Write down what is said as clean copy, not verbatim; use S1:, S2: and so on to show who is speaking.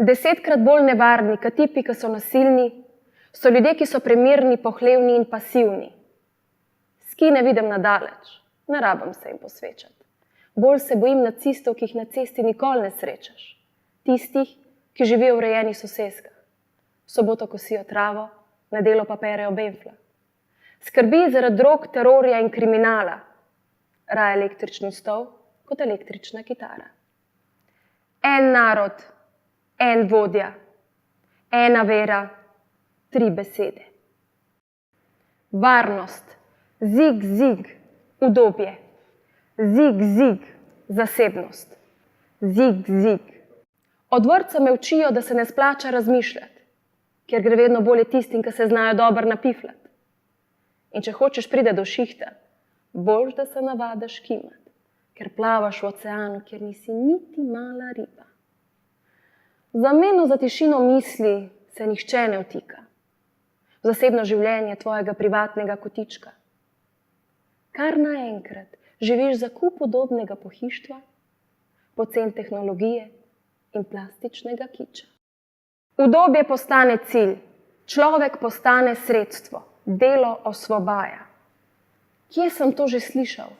S1: 10-krat bolj nevarni, kot tipi, ki so nasilni, so ljudje, ki so primerni, pohlevni in pasivni. Ski ne vidim nadaleč, ne rabim se jim posvečati. Bolj se bojim nacistov, ki jih na cesti nikoli ne srečaš. Tistih, ki živijo v urejenih soseskah. V soboto kosijo travo, nedeljo pa perejo benfla. Skrbi zaradi drog, terorja in kriminala. Raje električni stol kot električna kitara. En narod, en vodja, ena vera, 3 besede. Varnost, zig, zig, udobje. Zig, zig, zasebnost. Zig, zig. Od vrtca me učijo, da se ne splača razmišljati, ker gre vedno bolje tistim, ki se znajo dobro napifljati. In če hočeš priti do šihta, boljš, da se navadiš kimati, ker plavaš v oceanu, kjer nisi niti mala riba. V zameno za tišino misli se nihče ne vtika. V zasebno življenje tvojega privatnega kotička. Kar naenkrat živiš za kup podobnega pohištva, pocen tehnologije in plastičnega kiča. Udobje postane cilj, človek postane sredstvo, delo osvobaja. Kje sem to že slišal?